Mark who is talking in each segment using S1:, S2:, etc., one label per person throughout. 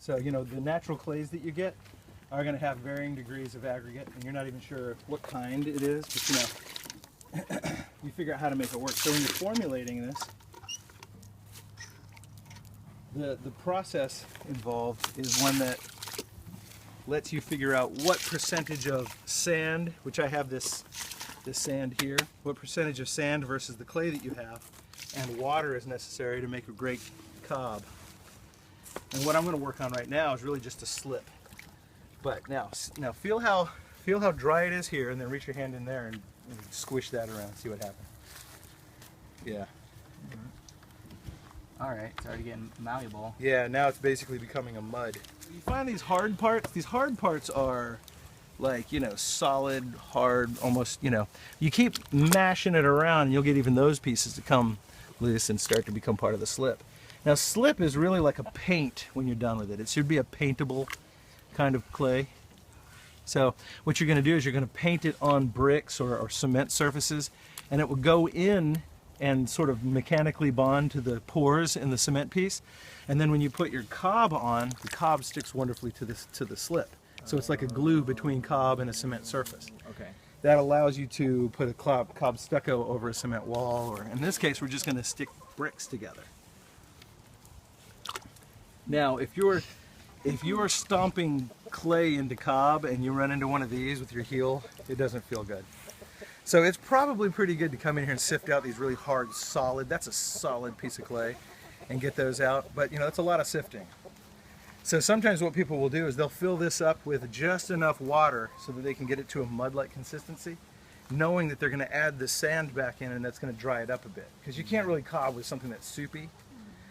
S1: So, you know, the natural clays that you get are going to have varying degrees of aggregate, and you're not even sure what kind it is, but you know, you figure out how to make it work. So when you're formulating this, the process involved is one that lets you figure out what percentage of sand, which I have this sand here, what percentage of sand versus the clay that you have, and water is necessary to make a great cob. And what I'm going to work on right now is really just a slip. But now feel how dry it is here, and then reach your hand in there and squish that around and see what happens. Yeah.
S2: All right, it's already getting malleable.
S1: Yeah, now it's basically becoming a mud. You find these hard parts. These hard parts are like, you know, solid, hard, almost, you know, you keep mashing it around and you'll get even those pieces to come loose and start to become part of the slip. Now, slip is really like a paint when you're done with it. It should be a paintable kind of clay. So what you're going to do is you're going to paint it on bricks or cement surfaces, and it will go in and sort of mechanically bond to the pores in the cement piece. And then when you put your cob on, the cob sticks wonderfully to the slip. So it's like a glue between cob and a cement surface.
S2: Okay.
S1: That allows you to put a cob stucco over a cement wall, or in this case, we're just going to stick bricks together. Now, if you're stomping clay into cob and you run into one of these with your heel, it doesn't feel good. So it's probably pretty good to come in here and sift out these really hard, solid, that's a solid piece of clay, and get those out. But you know, it's a lot of sifting. So sometimes what people will do is they'll fill this up with just enough water so that they can get it to a mud-like consistency, knowing that they're going to add the sand back in and that's going to dry it up a bit. Because you can't really cob with something that's soupy,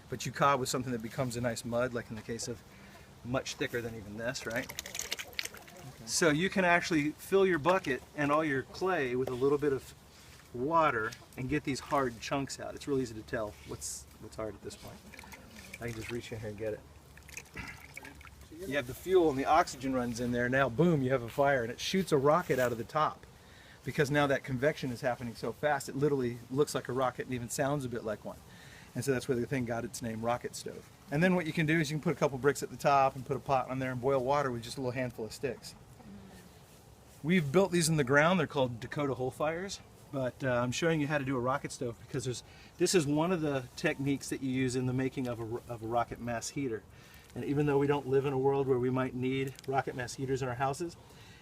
S1: but you cob with something that becomes a nice mud, like in the case of much thicker than even this, right? Okay. So you can actually fill your bucket and all your clay with a little bit of water and get these hard chunks out. It's really easy to tell what's hard at this point. I can just reach in here and get it. You have the fuel and the oxygen runs in there. Now, boom, you have a fire, and it shoots a rocket out of the top. Because now that convection is happening so fast, it literally looks like a rocket and even sounds a bit like one. And so that's where the thing got its name, rocket stove. And then what you can do is you can put a couple bricks at the top and put a pot on there and boil water with just a little handful of sticks. We've built these in the ground. They're called Dakota hole fires. But I'm showing you how to do a rocket stove because this is one of the techniques that you use in the making of a rocket mass heater. And even though we don't live in a world where we might need rocket mass heaters in our houses,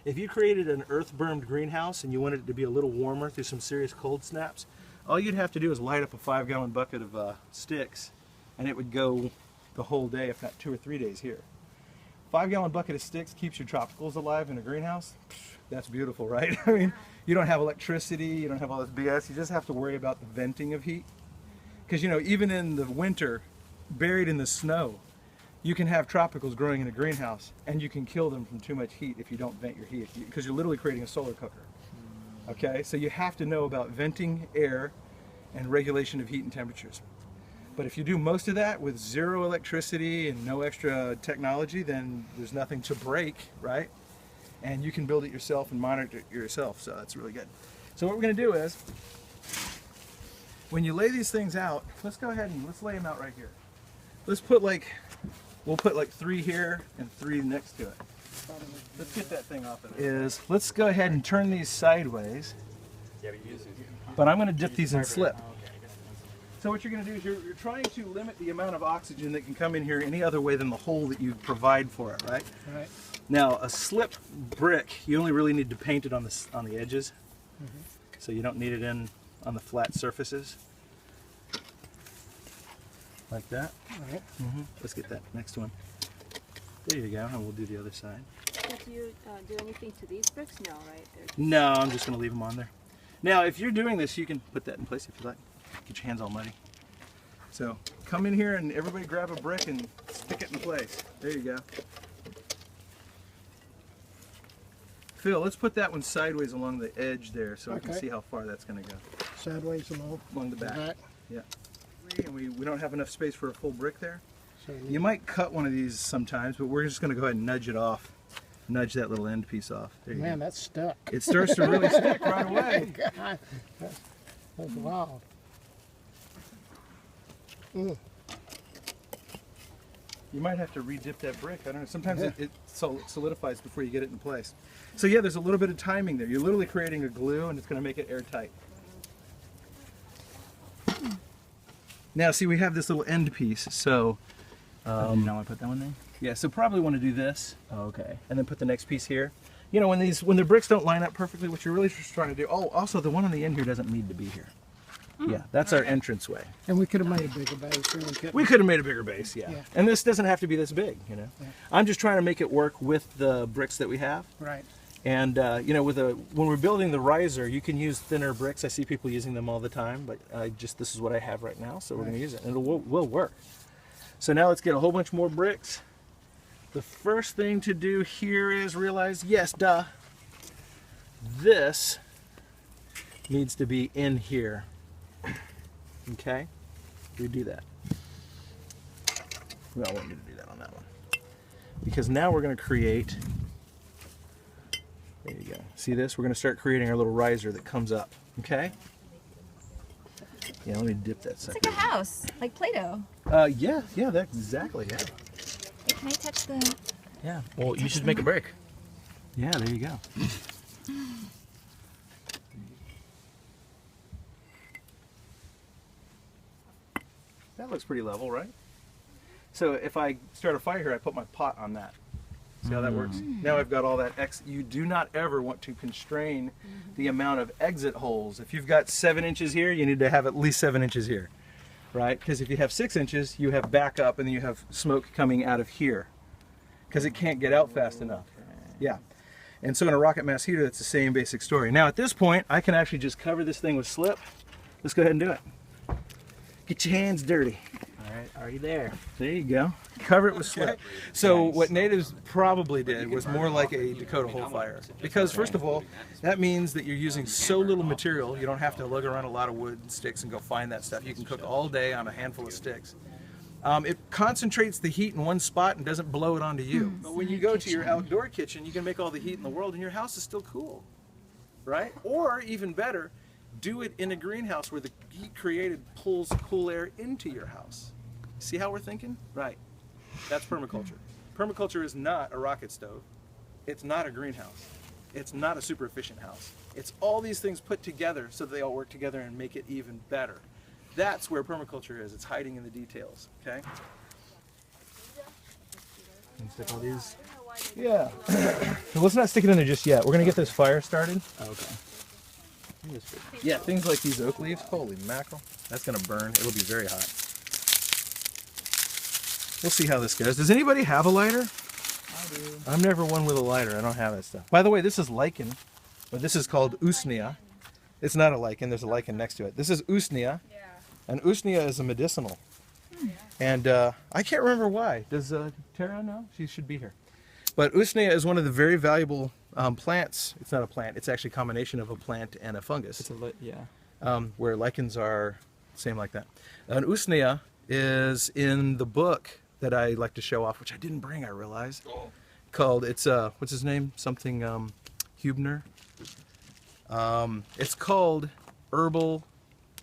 S1: if you created an earth-burned greenhouse and you wanted it to be a little warmer through some serious cold snaps, all you'd have to do is light up a 5-gallon bucket of sticks, and it would go the whole day, if not 2 or 3 days here. 5-gallon bucket of sticks keeps your tropicals alive in a greenhouse. That's beautiful, right? I mean, you don't have electricity, you don't have all this BS, you just have to worry about the venting of heat. Because, you know, even in the winter, buried in the snow, you can have tropicals growing in a greenhouse, and you can kill them from too much heat if you don't vent your heat, because you're literally creating a solar cooker. Okay, so you have to know about venting air and regulation of heat and temperatures. But if you do most of that with zero electricity and no extra technology, then there's nothing to break, right? And you can build it yourself and monitor it yourself, so that's really good. So what we're going to do is, when you lay these things out, let's go ahead and let's lay them out right here. Let's put we'll put like 3 here and 3 next to it. Let's get that thing off of there. Let's go ahead and turn these sideways. But I'm going to dip these in slip. So what you're going to do is you're trying to limit the amount of oxygen that can come in here any other way than the hole that you provide for it, right? Right. Now, a slip brick, you only really need to paint it on the edges. So you don't need it in on the flat surfaces. Like that. All right. Let's get that next one. There you go, and we'll do the other side.
S3: Do you do anything to these bricks? No, right?
S1: No, I'm just going to leave them on there. Now, if you're doing this, you can put that in place if you like. Get your hands all muddy. So, come in here and everybody grab a brick and stick it in place. There you go. Phil, let's put that one sideways along the edge there so we can see how far that's going to go.
S4: Sideways
S1: along the back. Yeah. And we don't have enough space for a full brick there.
S4: So
S1: you might cut one of these sometimes, but we're just going to go ahead and nudge it off. Nudge that little end piece off. There you
S4: Man,
S1: go.
S4: that's stuck.
S1: It starts to really stick right away.
S4: God, that's wild.
S1: You might have to re-dip that brick. I don't know. Sometimes it solidifies before you get it in place. So yeah, there's a little bit of timing there. You're literally creating a glue, and it's going to make it airtight. Now, see, we have this little end piece. So,
S2: you don't want to put that one there?
S1: yeah. So probably want to do this,
S2: Oh, okay.
S1: and then put the next piece here. You know, when the bricks don't line up perfectly, what you're really just trying to do. Oh, also the one on the end here doesn't need to be here. Yeah, that's our entranceway.
S4: And we could have made a bigger base.
S1: We could have made a bigger base, yeah. And this doesn't have to be this big, you know.
S4: Yeah.
S1: I'm just trying to make it work with the bricks that we have.
S4: Right.
S1: And you know, when we're building the riser, you can use thinner bricks. I see people using them all the time, but this is what I have right now, so we're going to use it, and it will work. So now let's get a whole bunch more bricks. The first thing to do here is realize, yes, duh, this needs to be in here. Okay, we do that. We don't want you to do that on that one, because now we're going to create. There you go. See this? We're going to start creating our little riser that comes up. Okay. Yeah, let me dip that
S5: It's
S1: second.
S5: like a house, like Play-Doh.
S1: Yeah, that's exactly it.
S5: Wait, can I touch the...
S2: Yeah. Well, you should make a brick.
S1: Yeah, there you go. That looks pretty level, right? So if I start a fire here, I put my pot on that. See how that works? Now I've got all that you do not ever want to constrain the amount of exit holes. If you've got 7 inches here, you need to have at least 7 inches here, right? Because if you have 6 inches, you have backup and then you have smoke coming out of here because it can't get out fast enough. Yeah. And so in a rocket mass heater, that's the same basic story. Now at this point, I can actually just cover this thing with slip. Let's go ahead and do it. Get your hands dirty.
S2: All right, already there.
S1: There you go. Cover it with slip. So what natives probably did was more like a Dakota hole fire. Because first of all, that means that you're using so little material, you don't have to lug around a lot of wood and sticks and go find that stuff. You can cook all day on a handful of sticks. It concentrates the heat in one spot and doesn't blow it onto you. But when you go to your outdoor kitchen, you can make all the heat in the world and your house is still cool, right? Or even better, do it in a greenhouse where the heat created pulls cool air into your house. See how we're thinking? Right. That's permaculture. Permaculture is not a rocket stove. It's not a greenhouse. It's not a super efficient house. It's all these things put together so that they all work together and make it even better. That's where permaculture is. It's hiding in the details. Okay? Stick all these. Yeah. So let's not stick it in there just yet. We're gonna get this fire started.
S2: Okay.
S1: Yeah, things like these oak leaves. Holy mackerel. That's gonna burn. It'll be very hot. We'll see how this goes. Does anybody have a lighter?
S2: I do.
S1: I'm never one with a lighter. I don't have that stuff. By the way, this is lichen, but this is called usnea. It's not a lichen. There's a lichen next to it. This is usnea, and usnea is a medicinal. And I can't remember why. Does Tara know? She should be here. But usnea is one of the very valuable plants. It's not a plant. It's actually a combination of a plant and a fungus.
S2: It's a
S1: Where lichens are same like that. And usnea is in the book that I like to show off, which I didn't bring, I realized. Called, it's what's his name? Something Hubner. It's called Herbal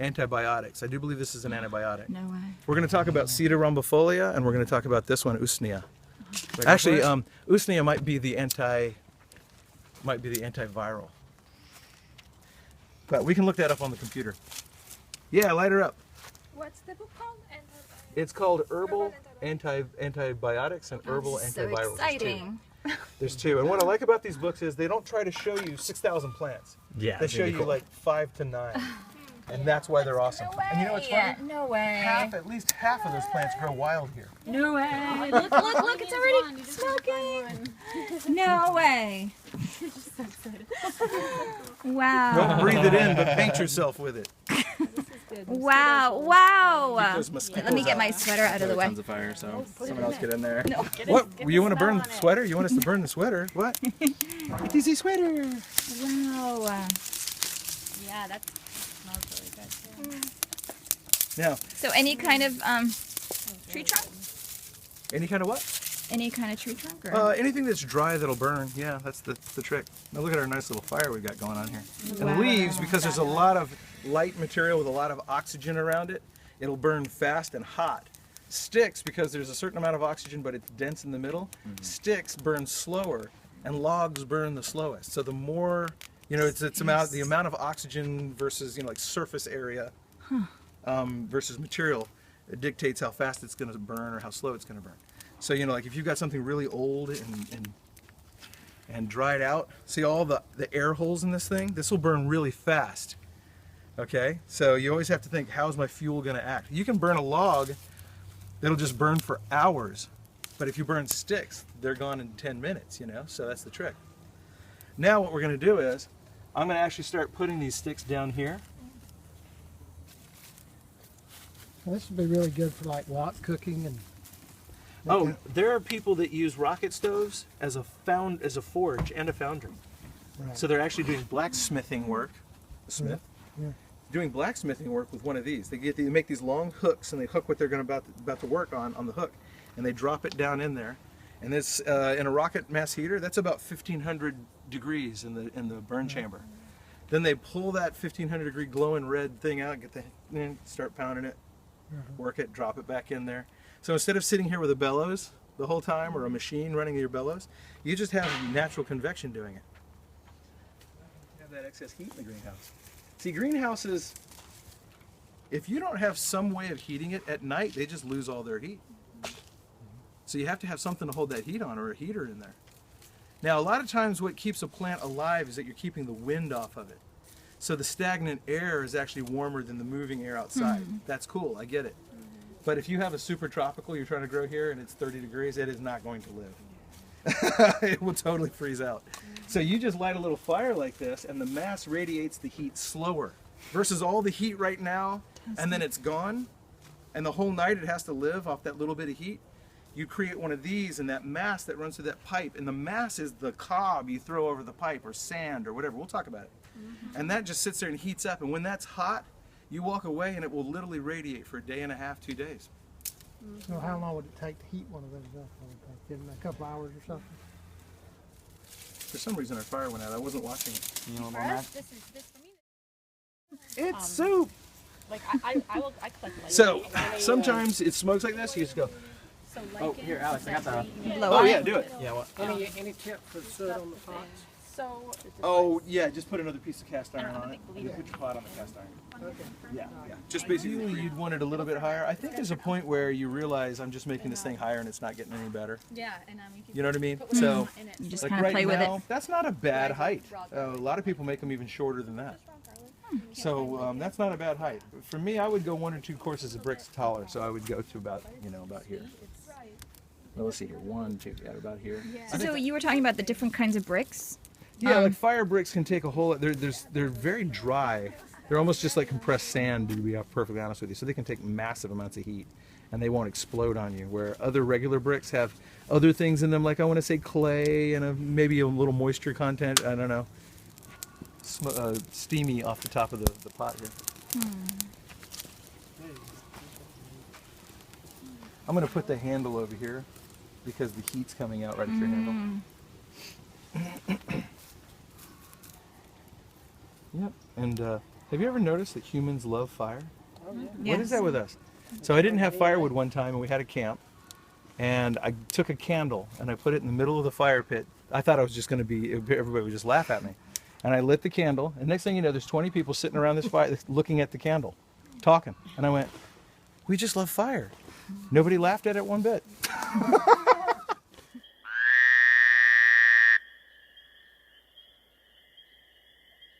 S1: Antibiotics. I do believe this is an antibiotic.
S5: No way.
S1: We're going to talk about Cedar rhombifolia, and we're going to talk about this one, usnea. Actually, usnea might be the antiviral. But we can look that up on the computer. Yeah, light her up.
S3: What's the book called?
S1: It's called Herbal Antibiotics and Herbal
S5: So
S1: Antivirals.
S5: exciting.
S1: There's two. And what I like about these books is they don't try to show you 6,000 plants.
S2: Yeah.
S1: They show you like 5 to 9. And that's why they're awesome. And you know what's funny?
S5: No way.
S1: At least half of those plants grow wild here.
S5: No way. Look, it's already smoking. No way. Wow.
S1: Don't breathe it in, but paint yourself with it.
S5: Wow. Wow.
S1: Those mosquitoes
S5: Let me get
S1: out.
S5: my swetter out of the way.
S2: Tons of fire, so someone else get in there.
S1: What? You want to burn the sweater? You want us to burn the sweater? What? Get easy sweater.
S5: Wow.
S3: Yeah, that smells really good too.
S1: Now,
S5: So any kind of tree trunk?
S1: any kind of what?
S5: Any kind of tree trunk? Or?
S1: Anything that's dry that'll burn. Yeah, that's the trick. Now look at our nice little fire we've got going on here.
S5: Wow.
S1: And leaves, because there's a lot of light material with a lot of oxygen around it, it'll burn fast and hot. Sticks, because there's a certain amount of oxygen, but it's dense in the middle, sticks burn slower, and logs burn the slowest. So the more, it's the amount of oxygen versus, like surface area versus material, it dictates how fast it's going to burn or how slow it's going to burn. So, like if you've got something really old and dried out, see all the air holes in this thing? This will burn really fast. Okay? So you always have to think, how's my fuel going to act? You can burn a log that'll just burn for hours. But if you burn sticks, they're gone in 10 minutes, So that's the trick. Now what we're going to do is, I'm going to actually start putting these sticks down here.
S4: Well, this would be really good for like wok cooking and.
S1: Oh, there are people that use rocket stoves as a forge and a foundry.
S4: Right.
S1: So they're actually doing blacksmithing work. Smith.
S4: Yeah.
S1: Doing blacksmithing work with one of these. They make these long hooks and they hook what they're going about to work on the hook, and they drop it down in there. And this in a rocket mass heater, that's about 1,500 degrees in the burn chamber. Then they pull that 1,500 degree glowing red thing out, start pounding it, work it, drop it back in there. So instead of sitting here with a bellows the whole time or a machine running your bellows, you just have natural convection doing it. You have that excess heat in the greenhouse. See, greenhouses, if you don't have some way of heating it at night, they just lose all their heat. So you have to have something to hold that heat on, or a heater in there. Now, a lot of times what keeps a plant alive is that you're keeping the wind off of it. So the stagnant air is actually warmer than the moving air outside. That's cool, I get it. But if you have a super tropical you're trying to grow here and it's 30 degrees, it is not going to live. It will totally freeze out. So you just light a little fire like this and the mass radiates the heat slower versus all the heat right now and then it's gone and the whole night it has to live off that little bit of heat. You create one of these and that mass that runs through that pipe, and the mass is the cob you throw over the pipe or sand or whatever. We'll talk about it. And that just sits there and heats up, and when that's hot, you walk away and it will literally radiate for a day and a half, 2 days.
S4: So how long would it take to heat one of those up? Give them a couple hours or something?
S1: For some reason our fire went out. I wasn't watching it.
S2: You know
S3: For
S2: about
S3: us,
S2: that?
S3: this for me.
S1: It's soup!
S3: Like I collect like.
S1: So sometimes it smokes like this, you just go,
S3: So
S2: Oh, here, Alex, I got the.
S1: oh yeah, do it.
S2: Yeah, what?
S4: Any tip for soot on the pots?
S3: So.
S1: Oh yeah, just put another piece of cast iron on it. You put your pot on the cast iron. Yeah. Just basically you'd want it a little bit higher. I think there's a point where you realize I'm just making this thing higher and it's not getting any better.
S3: Yeah, and
S1: You know what I mean? So
S5: You just
S1: like
S5: kind of
S1: right
S5: play with
S1: now,
S5: it.
S1: that's not a bad height. A lot of people make them even shorter than that. So that's not a bad height. For me, I would go 1 or 2 courses of bricks taller. So I would go to about here. Well, let's see here. 1, 2, yeah, about here.
S5: So you were talking about the different kinds of bricks.
S1: Yeah, like fire bricks can take a whole. They're very dry. They're almost just like compressed sand, to be perfectly honest with you. So they can take massive amounts of heat, and they won't explode on you. Where other regular bricks have other things in them, like I want to say clay and maybe a little moisture content. I don't know. Steamy off the top of the pot here. I'm going to put the handle over here because the heat's coming out right at your handle. Yep. And have you ever noticed that humans love fire? What is that with us? So I didn't have firewood one time, and we had a camp, and I took a candle and I put it in the middle of the fire pit. I thought I was just going to be, everybody would just laugh at me. And I lit the candle, and next thing you know, there's 20 people sitting around this fire looking at the candle, talking. And I went, we just love fire. Nobody laughed at it one bit.